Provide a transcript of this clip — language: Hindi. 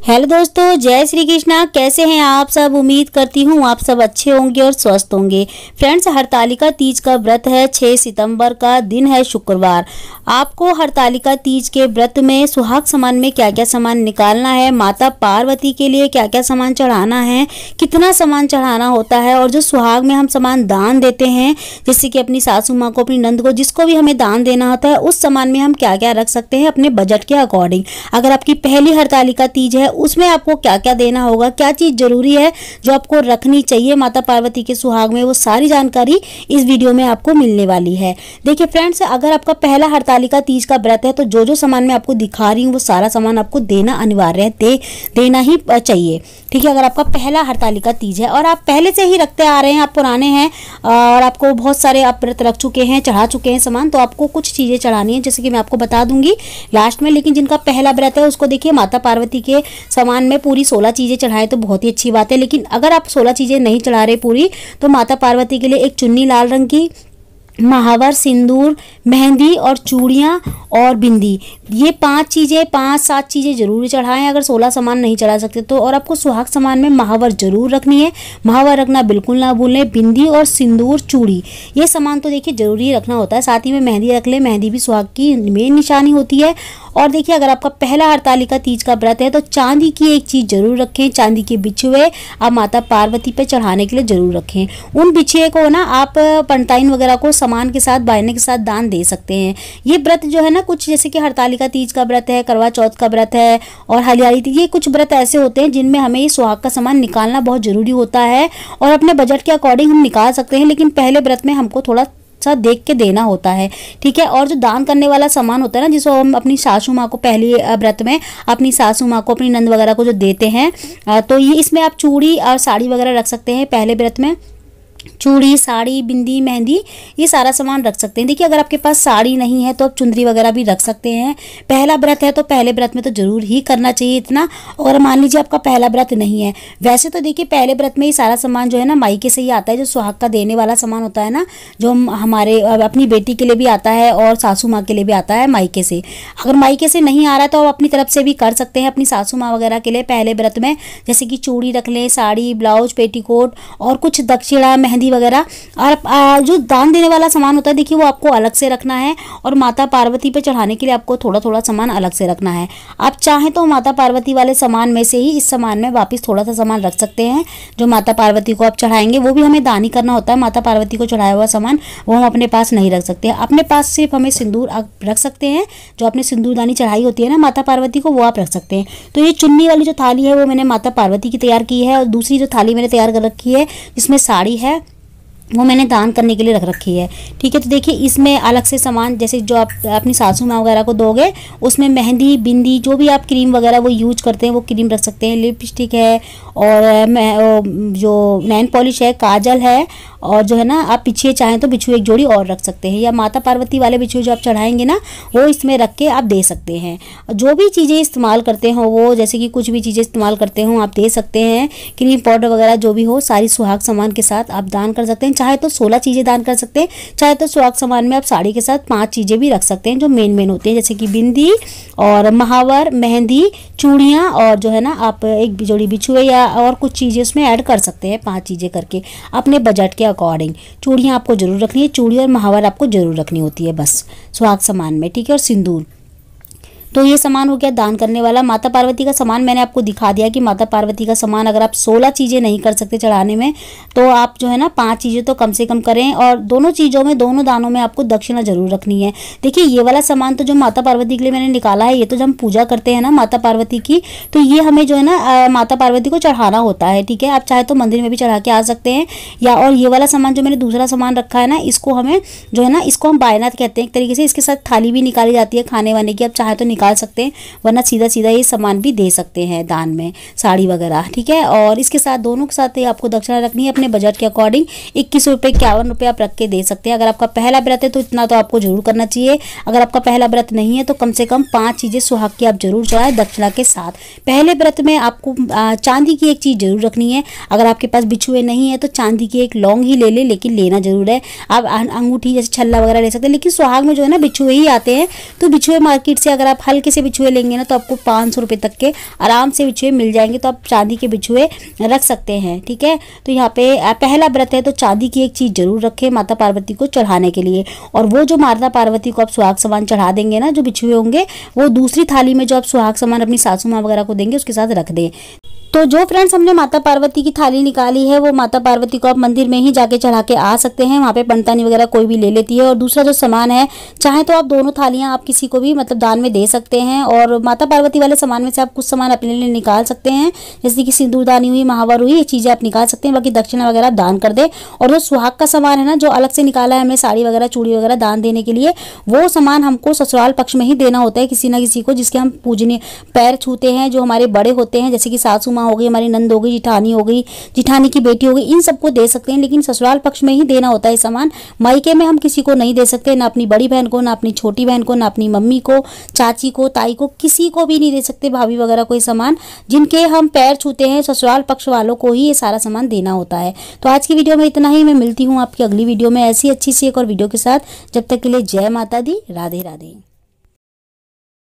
हेलो दोस्तों, जय श्री कृष्णा। कैसे हैं आप सब? उम्मीद करती हूँ आप सब अच्छे होंगे और स्वस्थ होंगे। फ्रेंड्स, हरतालिका तीज का व्रत है। 6 सितंबर का दिन है, शुक्रवार। आपको हरतालिका तीज के व्रत में सुहाग सामान में क्या क्या सामान निकालना है, माता पार्वती के लिए क्या क्या सामान चढ़ाना है, कितना सामान चढ़ाना होता है, और जो सुहाग में हम सामान दान देते हैं, जैसे कि अपनी सासू माँ को, अपनी नंद को, जिसको भी हमें दान देना होता है, उस सामान में हम क्या क्या रख सकते हैं अपने बजट के अकॉर्डिंग। अगर आपकी पहली हरतालिका तीज है, उसमें आपको क्या क्या देना होगा, क्या चीज जरूरी है जो आपको रखनी चाहिए माता पार्वती के सुहाग में, वो सारी जानकारी इस वीडियो में आपको मिलने वाली है। देखिए फ्रेंड्स, अगर आपका पहला हरतालिका तीज का व्रत है तो जो सामान मैं आपको दिखा रही हूँ वो सारा सामान आपको देना अनिवार्य है, देना ही चाहिए। ठीक है, अगर आपका पहला हरतालिका तीज है और आप पहले से ही रखते आ रहे हैं, आप पुराने हैं और आपको बहुत सारे आप व्रत रख चुके हैं, चढ़ा चुके हैं सामान, तो आपको कुछ चीजें चढ़ानी है, जैसे कि मैं आपको बता दूंगी लास्ट में। लेकिन जिनका पहला व्रत है उसको देखिए माता पार्वती के सामान में पूरी 16 चीजें चढ़ाएं तो बहुत ही अच्छी बात है। लेकिन अगर आप 16 चीजें नहीं चढ़ा रहे पूरी, तो माता पार्वती के लिए एक चुन्नी लाल रंग की, महावर, सिंदूर, मेहंदी और चूड़ियाँ और बिंदी, ये 5-7 चीज़ें जरूर चढ़ाएं अगर 16 सामान नहीं चढ़ा सकते तो। और आपको सुहाग सामान में महावर जरूर रखनी है, महावर रखना बिल्कुल ना भूलें। बिंदी और सिंदूर, चूड़ी, ये सामान तो देखिए जरूरी रखना होता है। साथ ही में मेहंदी रख लें, मेहंदी भी सुहाग की मेन निशानी होती है। और देखिए, अगर आपका पहला हरतालिका तीज का व्रत है तो चांदी की एक चीज़ जरूर रखें, चांदी के बिछुए आप माता पार्वती पे चढ़ाने के लिए जरूर रखें। उन बिछुए को ना आप पंटाइन वगैरह को सामान के साथ, बायने के साथ दान दे सकते हैं। ये व्रत जो है ना, कुछ जैसे कि हरतालिका तीज का व्रत है, करवा चौथ का व्रत है और हरियाली तीज, ये कुछ व्रत ऐसे होते हैं जिनमें हमें ये सुहाग का सामान निकालना बहुत जरूरी होता है और अपने बजट के अकॉर्डिंग हम निकाल सकते हैं। लेकिन पहले व्रत में हमको थोड़ा सा देख के देना होता है। ठीक है, और जो दान करने वाला सामान होता है ना, जिसको हम अपनी सासू माँ को, पहले व्रत में अपनी सासू माँ को, अपनी नंद वगैरह को जो देते हैं, तो ये इसमें आप चूड़ी और साड़ी वगैरह रख सकते हैं। पहले व्रत में चूड़ी, साड़ी, बिंदी, मेहंदी, ये सारा सामान रख सकते हैं। देखिए, अगर आपके पास साड़ी नहीं है तो आप चुंदरी वगैरह भी रख सकते हैं। पहला व्रत है तो पहले व्रत में तो जरूर ही करना चाहिए इतना। और मान लीजिए आपका पहला व्रत नहीं है, वैसे तो देखिए पहले व्रत में ही सारा सामान जो है ना मायके से ही आता है, जो सुहाग का देने वाला सामान होता है ना, जो हमारे अपनी बेटी के लिए भी आता है और सासू माँ के लिए भी आता है मायके से। अगर मायके से नहीं आ रहा है तो आप अपनी तरफ से भी कर सकते हैं अपनी सासू माँ वगैरह के लिए पहले व्रत में, जैसे कि चूड़ी रख लें, साड़ी, ब्लाउज, पेटीकोट और कुछ दक्षिणा, मेहंदी वगैरह। और जो दान देने वाला सामान होता है देखिए, वो आपको अलग से रखना है और माता पार्वती पे चढ़ाने के लिए आपको थोड़ा थोड़ा सामान अलग से रखना है। आप चाहें तो माता पार्वती वाले सामान में से ही इस सामान में वापस थोड़ा सा सामान रख सकते हैं। जो माता पार्वती को आप चढ़ाएंगे वो भी हमें दान ही करना होता है। माता पार्वती को चढ़ाया हुआ सामान वो हम अपने पास नहीं रख सकते। अपने पास सिर्फ हमें सिंदूर रख सकते हैं, जो आपने सिंदूरदानी चढ़ाई होती है ना माता पार्वती को, वो आप रख सकते हैं। तो ये चुन्नी वाली जो थाली है वो मैंने माता पार्वती की तैयार की है, और दूसरी जो थाली मैंने तैयार कर रखी है जिसमें साड़ी है, वो मैंने दान करने के लिए रख रखी है। ठीक है, तो देखिए इसमें अलग से सामान, जैसे जो आप अपनी सासू माँ वगैरह को दोगे, उसमें मेहंदी, बिंदी, जो भी आप क्रीम वगैरह वो यूज करते हैं वो क्रीम रख सकते हैं। लिपस्टिक है और जो नेल पॉलिश है, काजल है, और जो है ना आप बिछुए चाहें तो बिछुए एक जोड़ी और रख सकते हैं, या माता पार्वती वाले बिछुए जो आप चढ़ाएंगे ना वो इसमें रख के आप दे सकते हैं। जो भी चीज़ें इस्तेमाल करते हो वो, जैसे कि कुछ भी चीज़ें इस्तेमाल करते हो आप दे सकते हैं। क्रीम पाउडर वगैरह जो भी हो, सारी सुहाग सामान के साथ आप दान कर सकते हैं। चाहे तो 16 चीज़ें दान कर सकते हैं, चाहे तो सुहाग सामान में आप साड़ी के साथ 5 चीज़ें भी रख सकते हैं जो मेन होती हैं, जैसे कि बिंदी और महावर, मेहंदी, चूड़ियाँ, और जो है ना आप एक जोड़ी बिछुए या और कुछ चीज़ें उसमें ऐड कर सकते हैं, 5 चीज़ें करके अपने बजट के अकॉर्डिंग। चूड़ियाँ आपको जरूर रखनी है, चूड़ी और महावर आपको जरूर रखनी होती है बस सुहाग सामान में। ठीक है, और सिंदूर। तो ये सामान हो गया दान करने वाला। माता पार्वती का सामान मैंने आपको दिखा दिया कि माता पार्वती का सामान अगर आप 16 चीज़ें नहीं कर सकते चढ़ाने में, तो आप जो है ना 5 चीज़ें तो कम से कम करें। और दोनों चीज़ों में, दोनों दानों में आपको दक्षिणा जरूर रखनी है। देखिए, ये वाला सामान तो जो माता पार्वती के लिए मैंने निकाला है, ये तो जब हम पूजा करते हैं ना माता पार्वती की, तो ये हमें जो है ना माता पार्वती को चढ़ाना होता है। ठीक है, आप चाहे तो मंदिर में भी चढ़ा के आ सकते हैं, या और ये वाला सामान जो मैंने दूसरा सामान रखा है ना, इसको हमें जो है ना, इसको हम बायनात कहते हैं एक तरीके से। इसके साथ थाली भी निकाली जाती है खाने वाने की, आप चाहे तो निकाल सकते हैं, वरना सीधा सीधा ये सामान भी दे सकते हैं दान में, साड़ी वगैरह। ठीक है, और इसके साथ दोनों के साथ आपको दक्षिणा रखनी है अपने बजट के अकॉर्डिंग। 21 रुपये, 51 रुपये आप रख के दे सकते हैं। अगर आपका पहला व्रत है तो इतना तो आपको जरूर करना चाहिए। अगर आपका पहला व्रत नहीं है तो कम से कम 5 चीज़ें सुहाग की आप जरूर चढ़ाएं दक्षिणा के साथ। पहले व्रत में आपको चांदी की एक चीज़ जरूर रखनी है। अगर आपके पास बिछुए नहीं है तो चांदी की एक लौंग ही ले ले, लेकिन लेना जरूर है। आप अंगूठी जैसे छल्ला वगैरह ले सकते हैं, लेकिन सुहाग में जो है ना बिछुए ही आते हैं, तो बिछुए मार्केट से अगर आप हल्के से बिछुए लेंगे ना तो आपको 500 रुपये तक के आराम से बिछुए मिल जाएंगे। तो आप चांदी के बिछुए रख सकते हैं, ठीक है। तो यहाँ पे पहला व्रत है तो चांदी की एक चीज़ जरूर रखें माता पार्वती को चढ़ाने के लिए। और वो जो माता पार्वती को आप सुहाग सामान चढ़ा देंगे ना, जो बिछुए होंगे, वो दूसरी थाली में जो आप सुहाग सामान अपनी सासू माँ वगैरह को देंगे उसके साथ रख दें। तो जो फ्रेंड्स हमने माता पार्वती की थाली निकाली है वो माता पार्वती को आप मंदिर में ही जाके चढ़ा के आ सकते हैं, वहाँ पे पंडतानी वगैरह कोई भी ले लेती है। और दूसरा जो सामान है, चाहे तो आप दोनों थालियाँ आप किसी को भी मतलब दान में दे सकते हैं। और माता पार्वती वाले सामान में से आप कुछ सामान अपने लिए निकाल सकते हैं, जैसे कि सिंदूरदानी हुई, महावर हुई, ये चीज़ें आप निकाल सकते हैं। बाकी दक्षिणा वगैरह दान कर दें। और जो सुहाग का सामान है ना, जो अलग से निकाला है हमने साड़ी वगैरह चूड़ी वगैरह दान देने के लिए, वो सामान हमको ससुराल पक्ष में ही देना होता है किसी ना किसी को जिसके हम पूजनीय पैर छूते हैं, जो हमारे बड़े होते हैं, जैसे कि सासू माँ हो गई, हमारी नंद हो गई, जिठानी हो गई, जिठानी की बेटी हो गई, इन सबको दे सकते हैं। लेकिन ससुराल पक्ष में ही देना होता है सामान, मायके में हम किसी को नहीं दे सकते, ना अपनी बड़ी बहन को, ना अपनी छोटी बहन को, ना अपनी मम्मी को, चाची को, ताई को, किसी को भी नहीं दे सकते, भाभी वगैरह कोई सामान जिनके हम पैर छूते हैं ससुराल पक्ष वालों को ही ये सारा सामान देना होता है। तो आज की वीडियो में इतना ही। मैं मिलती हूँ आपकी अगली वीडियो में ऐसी अच्छी सी एक और वीडियो के साथ। जब तक के लिए जय माता दी, राधे राधे।